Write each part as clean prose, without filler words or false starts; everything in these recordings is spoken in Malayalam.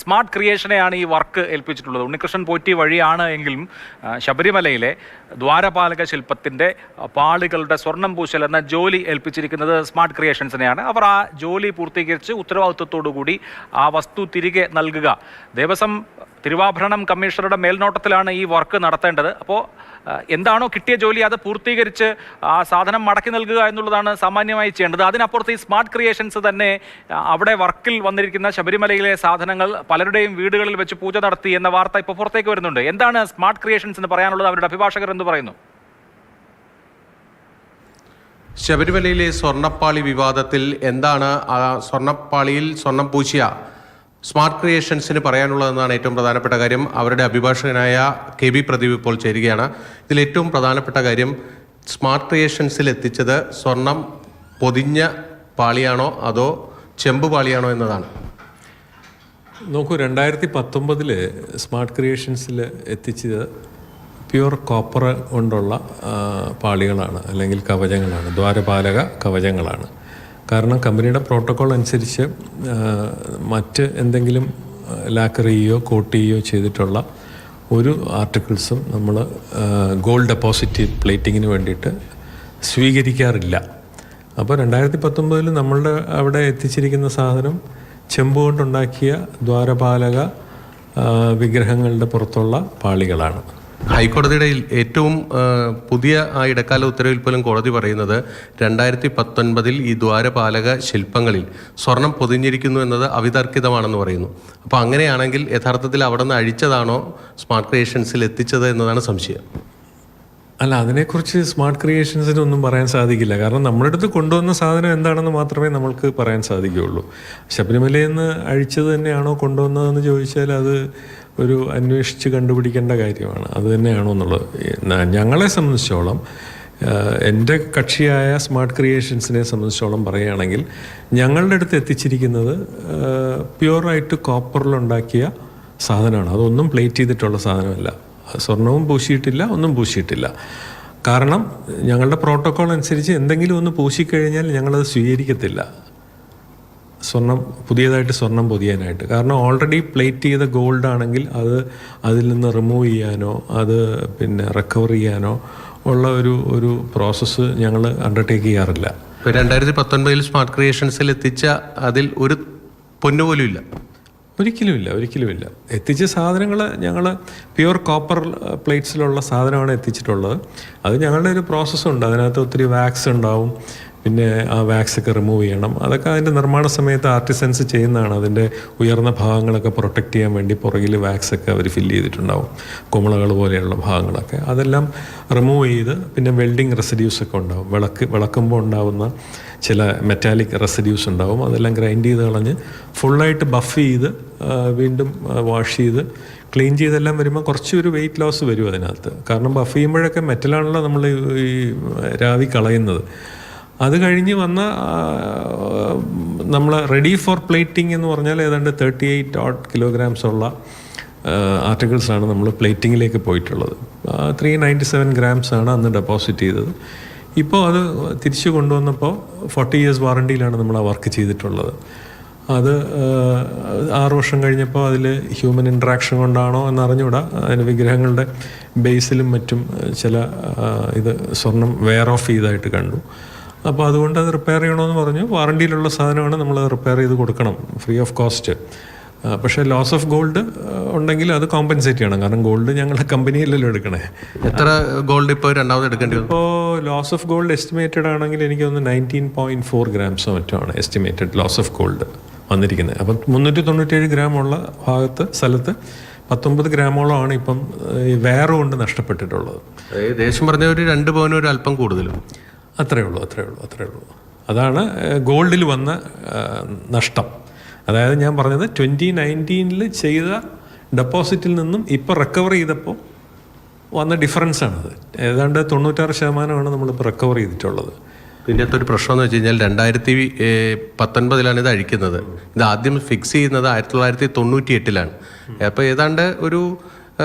സ്മാർട്ട് ക്രിയേഷനെയാണ് ഈ വർക്ക് ഏൽപ്പിച്ചിട്ടുള്ളത്. ഉണ്ണികൃഷ്ണൻ പോറ്റി വഴിയാണ് എങ്കിലും ശബരിമലയിലെ ദ്വാരപാലക ശില്പത്തിൻ്റെ പാളികളുടെ സ്വർണം പൂശൽ എന്ന ജോലി ഏൽപ്പിച്ചിരിക്കുന്നത് സ്മാർട്ട് ക്രിയേഷൻസിനെയാണ്. അവർ ആ ജോലി പൂർത്തീകരിച്ച് ഉത്തരവാദിത്വത്തോടുകൂടി ആ വസ്തു തിരികെ നൽകുക. ദേവസ്വം തിരുവാഭരണം കമ്മീഷണറുടെ മേൽനോട്ടത്തിലാണ് ഈ വർക്ക് നടത്തേണ്ടത്. അപ്പോൾ എന്താണോ കിട്ടിയ ജോലി അത് പൂർത്തീകരിച്ച് ആ സാധനം മടക്കി നൽകുക എന്നുള്ളതാണ് സാമാന്യമായി ചെയ്യേണ്ടത്. അതിനപ്പുറത്ത് ഈ സ്മാർട്ട് ക്രിയേഷൻസ് തന്നെ അവിടെ വർക്കിൽ വന്നിരിക്കുന്ന ശബരിമലയിലെ സാധനങ്ങൾ പലരുടെയും വീടുകളിൽ വെച്ച് പൂജ നടത്തി എന്ന വാർത്ത ഇപ്പോൾ പുറത്തേക്ക് വരുന്നുണ്ട്. എന്താണ് സ്മാർട്ട് ക്രിയേഷൻസിന് പറയാനുള്ളത്? അവരുടെ അഭിഭാഷകർ എന്ന് പറയുന്നു. ശബരിമലയിലെ സ്വർണ്ണപ്പാളി വിവാദത്തിൽ എന്താണ് ആ സ്വർണ്ണപ്പാളിയിൽ സ്വർണം പൂശിയ സ്മാർട്ട് ക്രിയേഷൻസിന് പറയാനുള്ളതെന്നാണ് ഏറ്റവും പ്രധാനപ്പെട്ട കാര്യം. അവരുടെ അഭിഭാഷകനായ KB പ്രദീപ് ഇപ്പോൾ ചേരുകയാണ്. ഇതിൽ ഏറ്റവും പ്രധാനപ്പെട്ട കാര്യം സ്മാർട്ട് ക്രിയേഷൻസിൽ എത്തിച്ചത് സ്വർണം പൊതിഞ്ഞ പാളിയാണോ അതോ ചെമ്പ് പാളിയാണോ എന്നതാണ്. നോക്കൂ, 2019 സ്മാർട്ട് ക്രിയേഷൻസിൽ എത്തിച്ചത് പ്യുവർ കോപ്പർ കൊണ്ടുള്ള പാളികളാണ്, അല്ലെങ്കിൽ കവചങ്ങളാണ്, ദ്വാരപാലക കവചങ്ങളാണ്. കാരണം കമ്പനിയുടെ പ്രോട്ടോക്കോൾ അനുസരിച്ച് മറ്റ് എന്തെങ്കിലും ലാക്കർ ചെയ്യുകയോ കോട്ട് ചെയ്യുകയോ ചെയ്തിട്ടുള്ള ഒരു ആർട്ടിക്കിൾസും നമ്മൾ ഗോൾഡ് ഡെപ്പോസിറ്റ് പ്ലേറ്റിങ്ങിന് വേണ്ടിയിട്ട് സ്വീകരിക്കാറില്ല. അപ്പോൾ 2019 നമ്മളുടെ അവിടെ എത്തിച്ചിരിക്കുന്ന സാധനം ചെമ്പ് കൊണ്ടുണ്ടാക്കിയ ദ്വാരപാലക വിഗ്രഹങ്ങളുടെ പുറത്തുള്ള പാളികളാണ്. ഹൈക്കോടതിയുടെ ഏറ്റവും പുതിയ ആ ഇടക്കാല ഉത്തരവിൽ പോലും കോടതി പറയുന്നത് 2019 ഈ ദ്വാരപാലക ശില്പങ്ങളിൽ സ്വർണം പൊതിഞ്ഞിരിക്കുന്നു എന്നത് അവിതർക്കിതമാണെന്ന് പറയുന്നു. അപ്പോൾ അങ്ങനെയാണെങ്കിൽ യഥാർത്ഥത്തിൽ അവിടെ നിന്ന് അഴിച്ചതാണോ സ്മാർട്ട് ക്രിയേഷൻസിൽ എത്തിച്ചത് എന്നതാണ് സംശയം. അല്ല, അതിനെക്കുറിച്ച് സ്മാർട്ട് ക്രിയേഷൻസിനൊന്നും പറയാൻ സാധിക്കില്ല. കാരണം നമ്മുടെ അടുത്ത് കൊണ്ടുവന്ന സാധനം എന്താണെന്ന് മാത്രമേ നമ്മൾക്ക് പറയാൻ സാധിക്കുകയുള്ളൂ. ശബരിമലയിൽ നിന്ന് അഴിച്ചത് തന്നെയാണോ കൊണ്ടുവന്നതെന്ന് ചോദിച്ചാൽ അത് ഒരു അന്വേഷിച്ച് കണ്ടുപിടിക്കേണ്ട കാര്യമാണ്. അത് തന്നെയാണോ എന്നുള്ളത്. ഞങ്ങളെ സംബന്ധിച്ചോളം, എൻ്റെ കക്ഷിയായ സ്മാർട്ട് ക്രിയേഷൻസിനെ സംബന്ധിച്ചോളം പറയുകയാണെങ്കിൽ ഞങ്ങളുടെ അടുത്ത് എത്തിച്ചിരിക്കുന്നത് പ്യുവറായിട്ട് കോപ്പറിലുണ്ടാക്കിയ സാധനമാണ്. അതൊന്നും പ്ലേറ്റ് ചെയ്തിട്ടുള്ള സാധനമല്ല. സ്വർണവും പൂശിയിട്ടില്ല, ഒന്നും പൂശിയിട്ടില്ല. കാരണം ഞങ്ങളുടെ പ്രോട്ടോക്കോൾ അനുസരിച്ച് എന്തെങ്കിലും ഒന്ന് പൂശിക്കഴിഞ്ഞാൽ ഞങ്ങളത് സ്വീകരിക്കത്തില്ല, പുതിയതായിട്ട് സ്വർണം പൊതിയാനായിട്ട്. കാരണം ഓൾറെഡി പ്ലേറ്റ് ചെയ്ത ഗോൾഡ് ആണെങ്കിൽ അതിൽ നിന്ന് റിമൂവ് ചെയ്യാനോ അത് റിക്കവർ ചെയ്യാനോ ഉള്ള ഒരു പ്രോസസ്സ് ഞങ്ങൾ അണ്ടർടേക്ക് ചെയ്യാറില്ല. 2019 സ്മാർട്ട് ക്രിയേഷൻസിൽ എത്തിച്ച അതിൽ ഒരു പൊന്നുപോലും ഇല്ല. ഒരിക്കലുമില്ല. എത്തിച്ച സാധനങ്ങൾ ഞങ്ങൾ പ്യുവർ കോപ്പർ പ്ലേറ്റ്സിലുള്ള സാധനമാണ് എത്തിച്ചിട്ടുള്ളത്. അത് ഞങ്ങളുടെ ഒരു പ്രോസസ്സുണ്ട്. അതിനകത്ത് ഒത്തിരി വാക്സ് ഉണ്ടാവും, പിന്നെ ആ വാക്സൊക്കെ റിമൂവ് ചെയ്യണം. അതൊക്കെ അതിൻ്റെ നിർമ്മാണ സമയത്ത് ആർട്ടിസൻസ് ചെയ്യുന്നതാണ്. അതിൻ്റെ ഉയർന്ന ഭാഗങ്ങളൊക്കെ പ്രൊട്ടക്റ്റ് ചെയ്യാൻ വേണ്ടി പുറകിൽ വാക്സൊക്കെ അവർ ഫില്ല് ചെയ്തിട്ടുണ്ടാവും, കുമിളകൾ പോലെയുള്ള ഭാഗങ്ങളൊക്കെ. അതെല്ലാം റിമൂവ് ചെയ്ത് പിന്നെ വെൽഡിങ് റെസിഡ്യൂസൊക്കെ ഉണ്ടാവും. വിളക്കുമ്പോൾ ഉണ്ടാവുന്ന ചില മെറ്റാലിക് റെസിഡ്യൂസ് ഉണ്ടാവും. അതെല്ലാം ഗ്രൈൻഡ് ചെയ്ത് കളഞ്ഞ് ഫുള്ളായിട്ട് ബഫ് ചെയ്ത് വീണ്ടും വാഷ് ചെയ്ത് ക്ലീൻ ചെയ്തെല്ലാം വരുമ്പോൾ കുറച്ചൊരു വെയിറ്റ് ലോസ് വരും അതിനകത്ത്. കാരണം ബഫ് ചെയ്യുമ്പോഴൊക്കെ മെറ്റലാണല്ലോ നമ്മൾ ഈ രാവി കളയുന്നത്. അത് കഴിഞ്ഞ് വന്ന നമ്മൾ റെഡി ഫോർ പ്ലേറ്റിംഗ് എന്ന് പറഞ്ഞാൽ ഏതാണ്ട് 38 kilograms ഉള്ള ആർട്ടിക്കിൾസാണ് നമ്മൾ പ്ലേറ്റിങ്ങിലേക്ക് പോയിട്ടുള്ളത്. 397 grams ആണ് അന്ന് ഡെപ്പോസിറ്റ് ചെയ്തത്. ഇപ്പോൾ അത് തിരിച്ചു കൊണ്ടുവന്നപ്പോൾ 40 years വാറണ്ടിയിലാണ് നമ്മൾ ആ വർക്ക് ചെയ്തിട്ടുള്ളത്. അത് 6 വർഷം കഴിഞ്ഞപ്പോൾ അതിൽ ഹ്യൂമൻ ഇൻട്രാക്ഷൻ കൊണ്ടാണോ എന്നറിഞ്ഞുകൂടാ, അതിന് വിഗ്രഹങ്ങളുടെ ബേസിലും മറ്റും ചില സ്വർണം വെയർ ഓഫ് ചെയ്തായിട്ട് കണ്ടു. അപ്പോൾ അതുകൊണ്ട് അത് റിപ്പയർ ചെയ്യണമെന്ന് പറഞ്ഞു. വാറണ്ടിയിലുള്ള സാധനമാണ്, നമ്മൾ റിപ്പയർ ചെയ്ത് കൊടുക്കണം ഫ്രീ ഓഫ് കോസ്റ്റ്. പക്ഷേ ലോസ് ഓഫ് ഗോൾഡ് ഉണ്ടെങ്കിൽ അത് കോമ്പൻസേറ്റ് ചെയ്യണം. കാരണം ഗോൾഡ് ഞങ്ങളുടെ കമ്പനിയിലല്ലോ എടുക്കണേ. എത്ര ഗോൾഡ് ഇപ്പോൾ രണ്ടാമത് എടുക്കേണ്ടി വരും? ഇപ്പോൾ ലോസ് ഓഫ് ഗോൾഡ് എസ്റ്റിമേറ്റഡ് ആണെങ്കിൽ എനിക്ക് തോന്നുന്നു 19.4 grams മറ്റോ ആണ് എസ്റ്റിമേറ്റഡ് ലോസ് ഓഫ് ഗോൾഡ് വന്നിരിക്കുന്നത്. അപ്പം 397 gram ഉള്ള സ്ഥലത്ത് 19 ഗ്രാമോളമാണ് ഇപ്പം വേറെ കൊണ്ട് നഷ്ടപ്പെട്ടിട്ടുള്ളത്. ദേശം പറഞ്ഞ ഒരു 2 പവനും ഒരു അല്പം കൂടുതലും. അത്രേ ഉള്ളൂ. അതാണ് ഗോൾഡിൽ വന്ന നഷ്ടം. അതായത് ഞാൻ പറഞ്ഞത് 2019 ചെയ്ത ഡെപ്പോസിറ്റിൽ നിന്നും ഇപ്പോൾ റിക്കവർ ചെയ്തപ്പോൾ വന്ന ഡിഫറൻസാണത്. ഏതാണ്ട് 96% നമ്മളിപ്പോൾ റിക്കവർ ചെയ്തിട്ടുള്ളത്. ഇതിൻ്റെ ഒരു പ്രശ്നം എന്ന് വെച്ച് കഴിഞ്ഞാൽ 2019 ഇത് അഴിക്കുന്നത്. ഇത് ആദ്യം ഫിക്സ് ചെയ്യുന്നത് 1998. അപ്പോൾ ഏതാണ്ട് ഒരു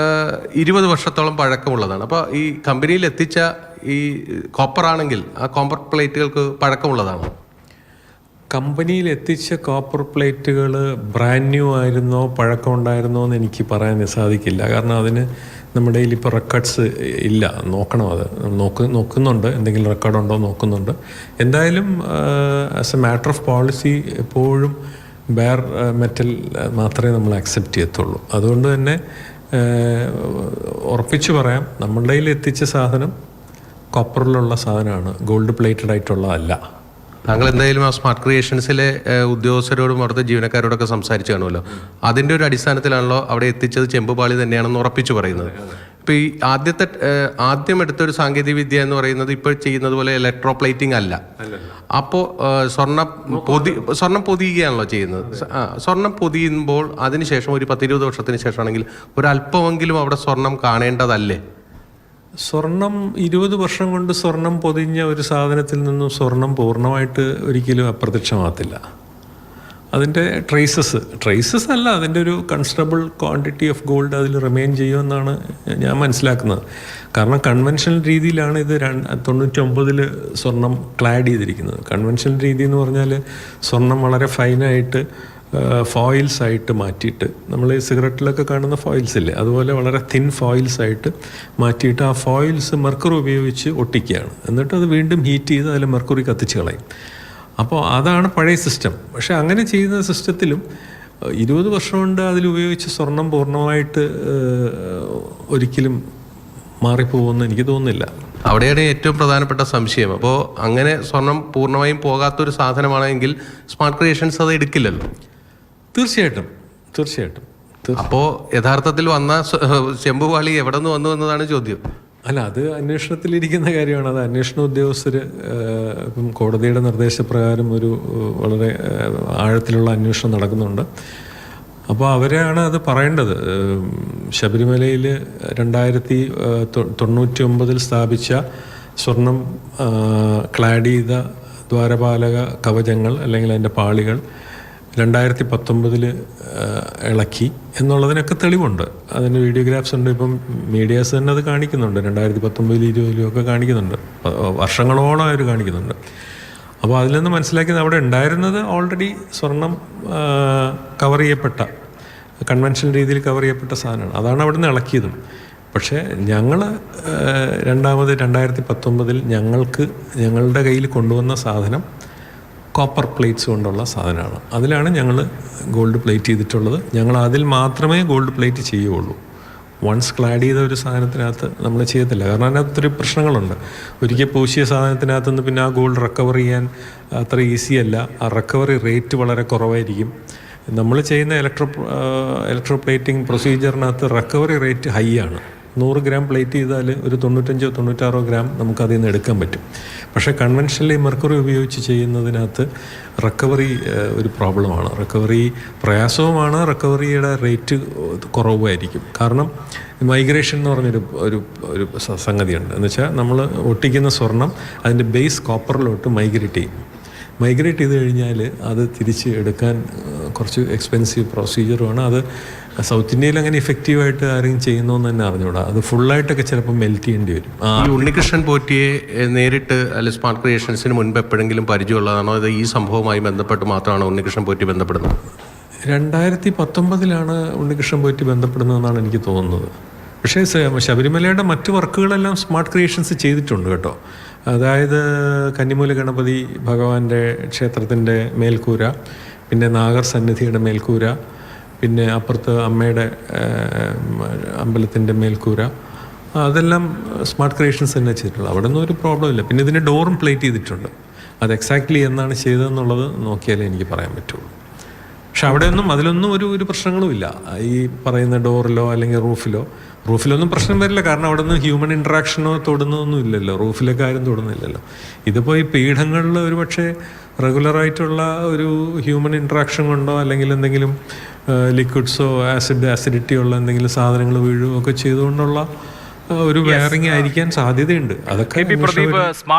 20 വർഷത്തോളം പഴക്കമുള്ളതാണ്. അപ്പോൾ ഈ കമ്പനിയിൽ എത്തിച്ച ഈ കോപ്പർ ആണെങ്കിൽ ആ കോപ്പർ പ്ലേറ്റുകൾക്ക് പഴക്കമുള്ളതാണ്. കമ്പനിയിൽ എത്തിച്ച കോപ്പർ പ്ലേറ്റുകൾ ബ്രാൻഡ് ന്യൂ ആയിരുന്നോ പഴക്കമുണ്ടായിരുന്നോ എന്ന് എനിക്ക് പറയാൻ സാധിക്കില്ല. കാരണം അതിന് നമ്മുടെ കയ്യിൽ ഇപ്പോൾ റെക്കോർഡ്സ് ഇല്ല. നോക്കണം, അത് നോക്കുന്നുണ്ട്, എന്തെങ്കിലും റെക്കോർഡുണ്ടോ നോക്കുന്നുണ്ട്. എന്തായാലും as A matter of policy എപ്പോഴും ബെയർ മെറ്റൽ മാത്രമേ നമ്മൾ അക്സെപ്റ്റ് ചെയ്യത്തുള്ളൂ. അതുകൊണ്ട് തന്നെ ഉറപ്പിച്ചു പറയാം, നമ്മളുടെ കയ്യിൽ എത്തിച്ച സാധനം കോപ്പറിലുള്ള സാധനമാണ്, ഗോൾഡ് പ്ലേറ്റഡ് ആയിട്ടുള്ളതല്ല. താങ്കൾ എന്തായാലും ആ സ്മാർട്ട് ക്രിയേഷൻസിലെ ഉദ്യോഗസ്ഥരോടും അവിടുത്തെ ജീവനക്കാരോടൊക്കെ സംസാരിച്ചു കാണുമല്ലോ. അതിൻ്റെ ഒരു അടിസ്ഥാനത്തിലാണല്ലോ അവിടെ എത്തിച്ചത് ചെമ്പുപാളി തന്നെയാണെന്ന് ഉറപ്പിച്ചു പറയുന്നത്. ഇപ്പോൾ ഈ ആദ്യം എടുത്തൊരു സാങ്കേതിക വിദ്യ എന്ന് പറയുന്നത് ഇപ്പോൾ ചെയ്യുന്നത് പോലെ ഇലക്ട്രോ പ്ലേറ്റിംഗ് അല്ല. അപ്പോൾ സ്വർണം പൊതിയുകയാണല്ലോ ചെയ്യുന്നത്. സ്വർണം പൊതിയുമ്പോൾ അതിനുശേഷം ഒരു 10-20 വർഷത്തിന് ശേഷമാണെങ്കിൽ ഒരല്പമെങ്കിലും അവിടെ സ്വർണം കാണേണ്ടതല്ലേ? സ്വർണം 20 വർഷം കൊണ്ട് സ്വർണം പൊതിഞ്ഞ ഒരു സാധനത്തിൽ നിന്നും സ്വർണം പൂർണ്ണമായിട്ട് ഒരിക്കലും അപ്രത്യക്ഷമാകത്തില്ല. അതിൻ്റെ ട്രേസസ് അല്ല, അതിൻ്റെ ഒരു കൺസിഡറബിൾ ക്വാണ്ടിറ്റി ഓഫ് ഗോൾഡ് അതിൽ റിമെയിൻ ചെയ്യുമെന്നാണ് ഞാൻ മനസ്സിലാക്കുന്നത്. കാരണം കൺവെൻഷണൽ രീതിയിലാണ് ഇത് 99 സ്വർണം ക്ലാഡ് ചെയ്തിരിക്കുന്നത്. കൺവെൻഷണൽ രീതി എന്ന് പറഞ്ഞാൽ സ്വർണം വളരെ ഫൈനായിട്ട് ഫോയിൽസ് ആയിട്ട് മാറ്റിയിട്ട്, നമ്മൾ ഈ സിഗരറ്റിലൊക്കെ കാണുന്ന ഫോയിൽസ് ഇല്ലേ, അതുപോലെ വളരെ തിൻ ഫോയിൽസ് ആയിട്ട് മാറ്റിയിട്ട് ആ ഫോയിൽസ് മെർക്കുറി ഉപയോഗിച്ച് ഒട്ടിക്കുകയാണ്. എന്നിട്ട് അത് വീണ്ടും ഹീറ്റ് ചെയ്ത് അതിൽ മെർക്കുറി കത്തിച്ച് കളയും. അപ്പോൾ അതാണ് പഴയ സിസ്റ്റം. പക്ഷേ അങ്ങനെ ചെയ്യുന്ന സിസ്റ്റത്തിലും 20 വർഷം കൊണ്ട് അതിലുപയോഗിച്ച് സ്വർണം പൂർണ്ണമായിട്ട് ഒരിക്കലും മാറിപ്പോകുമെന്ന് എനിക്ക് തോന്നുന്നില്ല. അവിടെയാണ് ഏറ്റവും പ്രധാനപ്പെട്ട സംശയം. അപ്പോൾ അങ്ങനെ സ്വർണം പൂർണ്ണമായും പോകാത്തൊരു സാധനമാണെങ്കിൽ സ്മാർട്ട് ക്രിയേഷൻസ് അത് എടുക്കില്ലല്ലോ. തീർച്ചയായിട്ടും. അപ്പോൾ യഥാർത്ഥത്തിൽ വന്ന ചെമ്പുപാളി എവിടെ നിന്ന് വന്നു എന്നതാണ് ചോദ്യം. അല്ല, അത് അന്വേഷണത്തിലിരിക്കുന്ന കാര്യമാണ്. അത് അന്വേഷണ ഉദ്യോഗസ്ഥർ ഇപ്പം കോടതിയുടെ നിർദ്ദേശപ്രകാരം ഒരു വളരെ ആഴത്തിലുള്ള അന്വേഷണം നടക്കുന്നുണ്ട്. അപ്പോൾ അവരാണ് അത് പറയേണ്ടത്. ശബരിമലയിൽ 1999 സ്ഥാപിച്ച സ്വർണം ക്ലാഡ് ചെയ്ത ദ്വാരപാലക കവചങ്ങൾ അല്ലെങ്കിൽ അതിൻ്റെ പാളികൾ 2019 ഇളക്കി എന്നുള്ളതിനൊക്കെ തെളിവുണ്ട്. അതിന് വീഡിയോഗ്രാഫ്സ് ഉണ്ട്. ഇപ്പം മീഡിയാസ് തന്നെ അത് കാണിക്കുന്നുണ്ട്. 2019, 2020 ഒക്കെ കാണിക്കുന്നുണ്ട്. വർഷങ്ങളോളം അവർ കാണിക്കുന്നുണ്ട്. അപ്പോൾ അതിൽ നിന്ന് മനസ്സിലാക്കിയത് അവിടെ ഉണ്ടായിരുന്നത് ഓൾറെഡി സ്വർണം കവർ ചെയ്യപ്പെട്ട, കൺവെൻഷണൽ രീതിയിൽ കവർ ചെയ്യപ്പെട്ട സാധനമാണ്. അതാണ് അവിടെ നിന്ന് ഇളക്കിയതും. പക്ഷേ ഞങ്ങൾ 2019 ഞങ്ങളുടെ കയ്യിൽ കൊണ്ടുവന്ന സാധനം കോപ്പർ പ്ലേറ്റ്സ് കൊണ്ടുള്ള സാധനമാണ്. അതിലാണ് ഞങ്ങൾ ഗോൾഡ് പ്ലേറ്റ് ചെയ്തിട്ടുള്ളത്. ഞങ്ങൾ അതിൽ മാത്രമേ ഗോൾഡ് പ്ലേറ്റ് ചെയ്യുകയുള്ളൂ. വൺസ് ക്ലാഡ് ചെയ്ത ഒരു സാധനത്തിനകത്ത് നമ്മൾ ചെയ്യത്തില്ല. കാരണം അതിനകത്ത് ഒത്തിരി പ്രശ്നങ്ങളുണ്ട്. ഒരിക്കൽ പൂശിയ സാധനത്തിനകത്ത് നിന്ന് പിന്നെ ആ ഗോൾഡ് റിക്കവർ ചെയ്യാൻ അത്ര ഈസി അല്ല. ആ റിക്കവറി റേറ്റ് വളരെ കുറവായിരിക്കും. നമ്മൾ ചെയ്യുന്ന ഇലക്ട്രോ പ്ലേറ്റിംഗ് പ്രൊസീജിയറിനകത്ത് റിക്കവറി റേറ്റ് ഹൈ ആണ്. 100 ഗ്രാം പ്ലേറ്റ് ചെയ്താൽ ഒരു 95-96 ഗ്രാം നമുക്കതിൽ നിന്ന് എടുക്കാൻ പറ്റും. പക്ഷേ കൺവെൻഷനലി മെർക്കുറി ഉപയോഗിച്ച് ചെയ്യുന്നതിനകത്ത് റിക്കവറി ഒരു പ്രോബ്ലമാണ്. റിക്കവറി പ്രയാസവുമാണ്. റിക്കവറിയുടെ റേറ്റ് കുറവായിരിക്കും. കാരണം മൈഗ്രേഷൻ എന്ന് പറഞ്ഞൊരു ഒരു സംഗതിയുണ്ട്. എന്ന് വെച്ചാൽ നമ്മൾ ഒട്ടിക്കുന്ന സ്വർണം അതിൻ്റെ ബേസ് കോപ്പറിലോട്ട് മൈഗ്രേറ്റ് ചെയ്ത് കഴിഞ്ഞാൽ അത് തിരിച്ച് എടുക്കാൻ കുറച്ച് എക്സ്പെൻസീവ് പ്രൊസീജിയറുമാണ്. അത് സൗത്ത് ഇന്ത്യയിൽ അങ്ങനെ ഇഫക്റ്റീവായിട്ട് ആരെങ്കിലും ചെയ്യുന്നതെന്ന് തന്നെ അറിഞ്ഞൂടാ. അത് ഫുള്ളായിട്ടൊക്കെ ചിലപ്പോൾ മെൽറ്റ് ചെയ്യേണ്ടി വരും. ഈ ഉണ്ണികൃഷ്ണൻ പോറ്റിയെ നേരിട്ട് അല്ലെ സ്മാർട്ട് ക്രിയേഷൻസിന് മുൻപ് എപ്പോഴെങ്കിലും പരിചയമുള്ളതാണോ? അത് ഈ സംഭവവുമായി ബന്ധപ്പെട്ട് മാത്രമാണോ ഉണ്ണികൃഷ്ണൻ പോറ്റി ബന്ധപ്പെടുന്നത്? 2019 ഉണ്ണികൃഷ്ണൻ പോറ്റി ബന്ധപ്പെടുന്നതെന്നാണ് എനിക്ക് തോന്നുന്നത്. പക്ഷേ ശബരിമലയുടെ മറ്റ് വർക്കുകളെല്ലാം സ്മാർട്ട് ക്രിയേഷൻസ് ചെയ്തിട്ടുണ്ട് കേട്ടോ. അതായത് കന്നിമൂല ഗണപതി ഭഗവാന്റെ ക്ഷേത്രത്തിൻ്റെ മേൽക്കൂര, പിന്നെ നാഗർ സന്നിധിയുടെ മേൽക്കൂര, പിന്നെ അപ്പുറത്ത് അമ്മയുടെ അമ്പലത്തിൻ്റെ മേൽക്കൂര, അതെല്ലാം സ്മാർട്ട് ക്രിയേഷൻസ് തന്നെ ചെയ്തിട്ടുള്ളത്. അവിടെ ഒന്നും ഒരു പ്രോബ്ലം ഇല്ല. പിന്നെ ഇതിൻ്റെ ഡോറും പ്ലേറ്റ് ചെയ്തിട്ടുണ്ട്. അത് എക്സാക്ട്ലി എന്നാണ് ചെയ്തതെന്നുള്ളത് നോക്കിയാലേ എനിക്ക് പറയാൻ പറ്റുള്ളൂ. പക്ഷെ അതിലൊന്നും ഒരു പ്രശ്നങ്ങളുമില്ല. ഈ പറയുന്ന ഡോറിലോ അല്ലെങ്കിൽ റൂഫിലൊന്നും പ്രശ്നം വരില്ല. കാരണം അവിടെ നിന്ന് ഹ്യൂമൻ ഇൻട്രാക്ഷനോ തൊടുന്നൊന്നും ഇല്ലല്ലോ. റൂഫിലൊക്കെ ആരും തൊടുന്നില്ലല്ലോ. ഇതിപ്പോൾ ഈ പീഠങ്ങളിൽ ഒരു പക്ഷേ റെഗുലറായിട്ടുള്ള ഒരു ഹ്യൂമൻ ഇൻട്രാക്ഷൻ കൊണ്ടോ അല്ലെങ്കിൽ എന്തെങ്കിലും ലിക്വിഡ്സോ ആസിഡിറ്റി ഉള്ള എന്തെങ്കിലും സാധനങ്ങൾ വീഴുകയോ ഒക്കെ ചെയ്തുകൊണ്ടുള്ള ഒരു വയറിങ് ആയിരിക്കാൻ സാധ്യതയുണ്ട്. അതൊക്കെ സ്മാർട്ട്